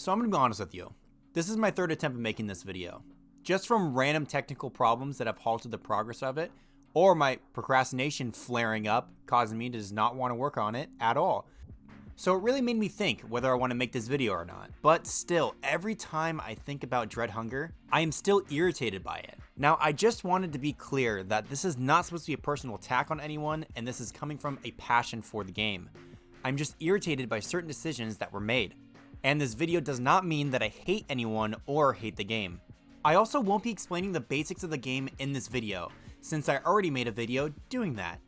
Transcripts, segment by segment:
So I'm gonna be honest with you. This is my third attempt at making this video. Just from random technical problems that have halted the progress of it, or my procrastination flaring up, causing me to just not want to work on it at all. So it really made me think whether I want to make this video or not. But still, every time I think about Dread Hunger, I am still irritated by it. Now, I just wanted to be clear that this is not supposed to be a personal attack on anyone, and this is coming from a passion for the game. I'm just irritated by certain decisions that were made. And this video does not mean that I hate anyone or hate the game. I also won't be explaining the basics of the game in this video, since I already made a video doing that.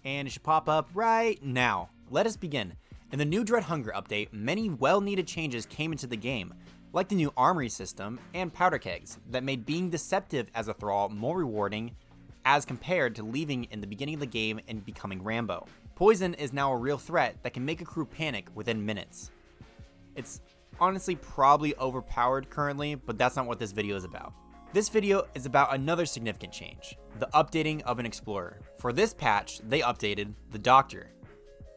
And it should pop up right now. Let us begin. In the new Dread Hunger update, many well-needed changes came into the game, like the new armory system and powder kegs that made being deceptive as a thrall more rewarding as compared to leaving in the beginning of the game and becoming Rambo. Poison is now a real threat that can make a crew panic within minutes. It's honestly probably overpowered currently, but that's not what this video is about. This video is about another significant change, the updating of an explorer. For this patch, they updated the Doctor.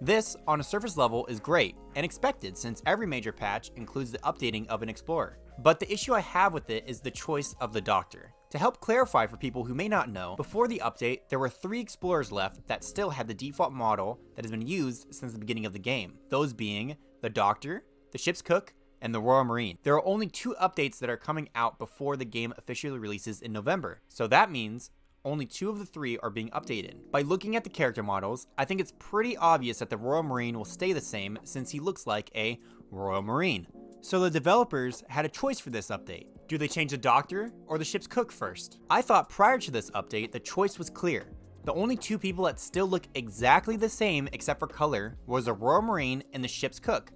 This, on a surface level, is great and expected since every major patch includes the updating of an explorer. But the issue I have with it is the choice of the Doctor. To help clarify for people who may not know, before the update, there were 3 explorers left that still had the default model that has been used since the beginning of the game. Those being the Doctor, the ship's cook, and the Royal Marine. There are only 2 updates that are coming out before the game officially releases in November. So that means only 2 of the 3 are being updated. By looking at the character models, I think it's pretty obvious that the Royal Marine will stay the same since he looks like a Royal Marine. So the developers had a choice for this update. Do they change the Doctor or the ship's cook first? I thought prior to this update, the choice was clear. The only 2 people that still look exactly the same except for color was the Royal Marine and the ship's cook.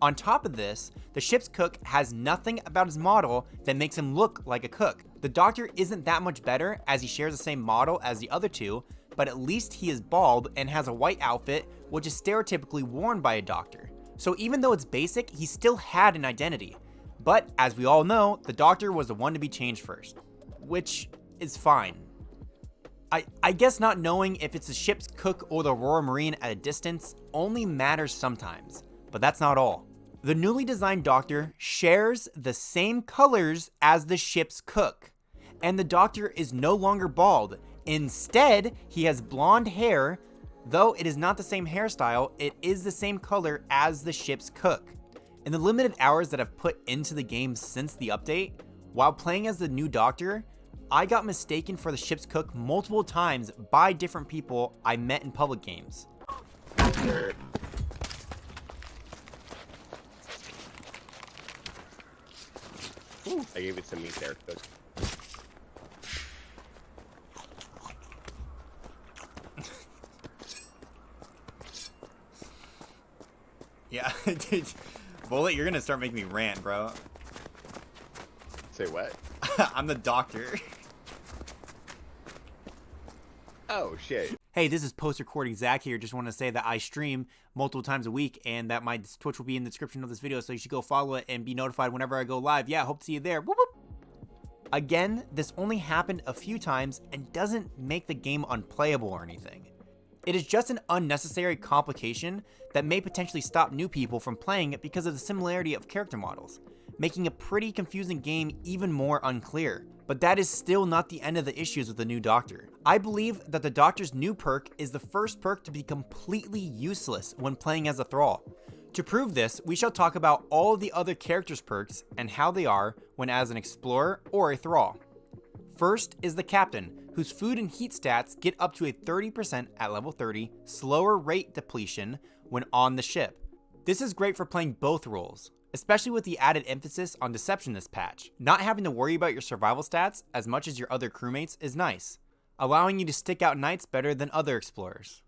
On top of this, the ship's cook has nothing about his model that makes him look like a cook. The Doctor isn't that much better as he shares the same model as the other 2, but at least he is bald and has a white outfit, which is stereotypically worn by a Doctor. So even though it's basic, he still had an identity. But as we all know, the Doctor was the one to be changed first, which is fine. I guess not knowing if it's the ship's cook or the Royal Marine at a distance only matters sometimes, but that's not all. The newly designed Doctor shares the same colors as the ship's cook, and the Doctor is no longer bald. Instead, he has blonde hair. Though it is not the same hairstyle, it is the same color as the ship's cook. In the limited hours that I've put into the game since the update, while playing as the new Doctor, I got mistaken for the ship's cook multiple times by different people I met in public games. Ooh, I gave it some meat there. Good. Yeah, dude. Bullet, you're gonna start making me rant, bro. Say what? I'm the Doctor. Oh, shit. Hey, this is post-recording Zach here. Just want to say that I stream multiple times a week and that my Twitch will be in the description of this video, so you should go follow it and be notified whenever I go live. Yeah, hope to see you there. Whoop, whoop. Again, this only happened a few times and doesn't make the game unplayable or anything. It is just an unnecessary complication that may potentially stop new people from playing it because of the similarity of character models, making a pretty confusing game even more unclear. But that is still not the end of the issues with the new Doctor. I believe that the Doctor's new perk is the first perk to be completely useless when playing as a thrall. To prove this, we shall talk about all of the other characters' perks and how they are when as an explorer or a thrall. First is the Captain, whose food and heat stats get up to a 30% at level 30 slower rate depletion when on the ship. This is great for playing both roles, especially with the added emphasis on deception this patch. Not having to worry about your survival stats as much as your other crewmates is nice, allowing you to stick out nights better than other explorers.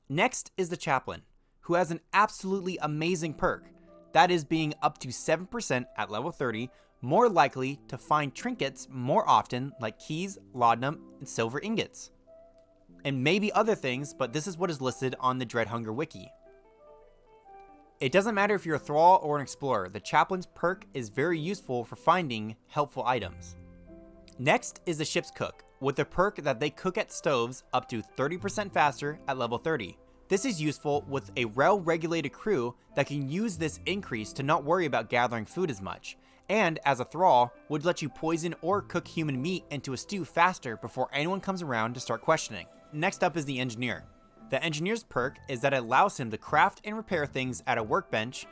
Next is the Chaplain, who has an absolutely amazing perk, that is being up to 7% at level 30, more likely to find trinkets more often like keys, laudanum, and silver ingots. And maybe other things, but this is what is listed on the Dread Hunger wiki. It doesn't matter if you're a thrall or an explorer, the Chaplain's perk is very useful for finding helpful items. Next is the ship's cook, with the perk that they cook at stoves up to 30% faster at level 30. This is useful with a well-regulated crew that can use this increase to not worry about gathering food as much, and as a thrall, would let you poison or cook human meat into a stew faster before anyone comes around to start questioning. Next up is the engineer. The engineer's perk is that it allows him to craft and repair things at a workbench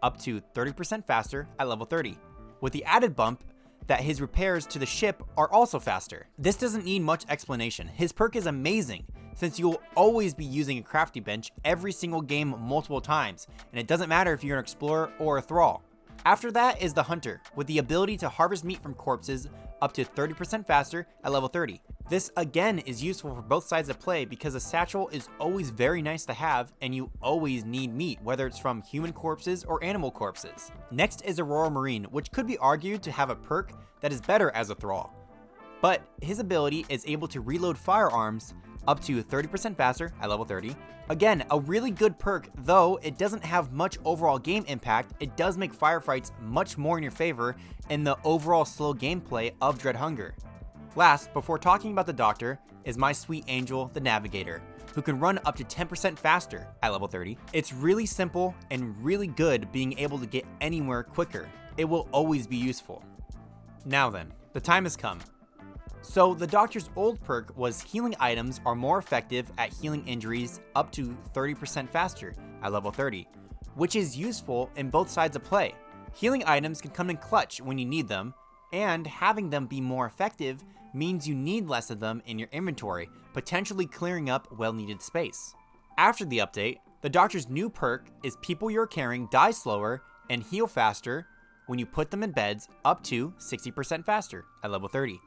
up to 30% faster at level 30, with the added bump that his repairs to the ship are also faster. This doesn't need much explanation. His perk is amazing, since you will always be using a crafty bench every single game multiple times, and it doesn't matter if you're an explorer or a thrall. After that is the hunter, with the ability to harvest meat from corpses up to 30% faster at level 30. This again is useful for both sides of play because a satchel is always very nice to have and you always need meat, whether it's from human corpses or animal corpses. Next is Aurora Marine, which could be argued to have a perk that is better as a thrall, but his ability is able to reload firearms up to 30% faster at level 30. Again, a really good perk, though it doesn't have much overall game impact. It does make firefights much more in your favor in the overall slow gameplay of Dread Hunger. Last, before talking about the Doctor, is my sweet angel, the Navigator, who can run up to 10% faster at level 30. It's really simple and really good being able to get anywhere quicker. It will always be useful. Now then, the time has come. So the Doctor's old perk was healing items are more effective at healing injuries up to 30% faster at level 30, which is useful in both sides of play. Healing items can come in clutch when you need them, and having them be more effective means you need less of them in your inventory, potentially clearing up well-needed space. After the update, the Doctor's new perk is people you're carrying die slower and heal faster when you put them in beds up to 60% faster at level 30.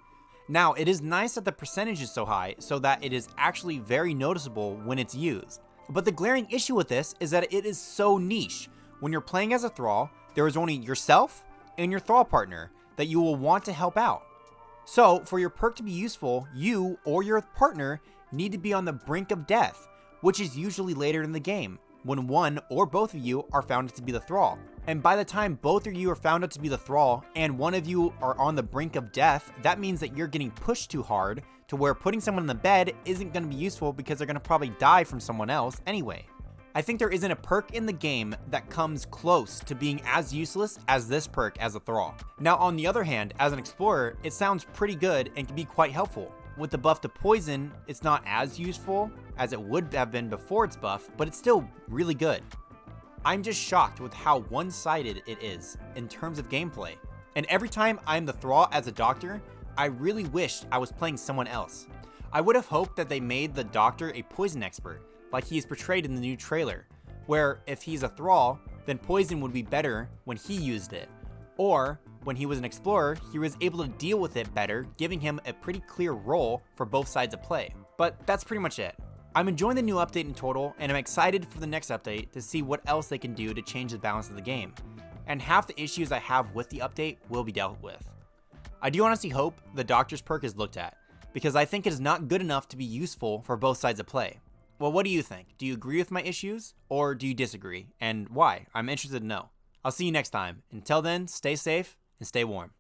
Now, it is nice that the percentage is so high so that it is actually very noticeable when it's used. But the glaring issue with this is that it is so niche. When you're playing as a thrall, there is only yourself and your thrall partner that you will want to help out. So, for your perk to be useful, you or your partner need to be on the brink of death, which is usually later in the game, when one or both of you are found to be the thrall. And by the time both of you are found out to be the thrall and one of you are on the brink of death, that means that you're getting pushed too hard to where putting someone in the bed isn't going to be useful because they're going to probably die from someone else anyway. I think there isn't a perk in the game that comes close to being as useless as this perk as a thrall. Now, on the other hand, as an explorer, it sounds pretty good and can be quite helpful. With the buff to poison, it's not as useful as it would have been before its buff, but it's still really good. I'm just shocked with how one-sided it is in terms of gameplay. And every time I'm the thrall as a doctor, I really wished I was playing someone else. I would have hoped that they made the doctor a poison expert, like he is portrayed in the new trailer, where if he's a thrall, then poison would be better when he used it. Or, when he was an explorer, he was able to deal with it better, giving him a pretty clear role for both sides of play. But that's pretty much it. I'm enjoying the new update in total, and I'm excited for the next update to see what else they can do to change the balance of the game. And half the issues I have with the update will be dealt with. I do honestly hope the Doctor's perk is looked at, because I think it is not good enough to be useful for both sides of play. Well, what do you think? Do you agree with my issues, or do you disagree? And why? I'm interested to know. I'll see you next time. Until then, stay safe and stay warm.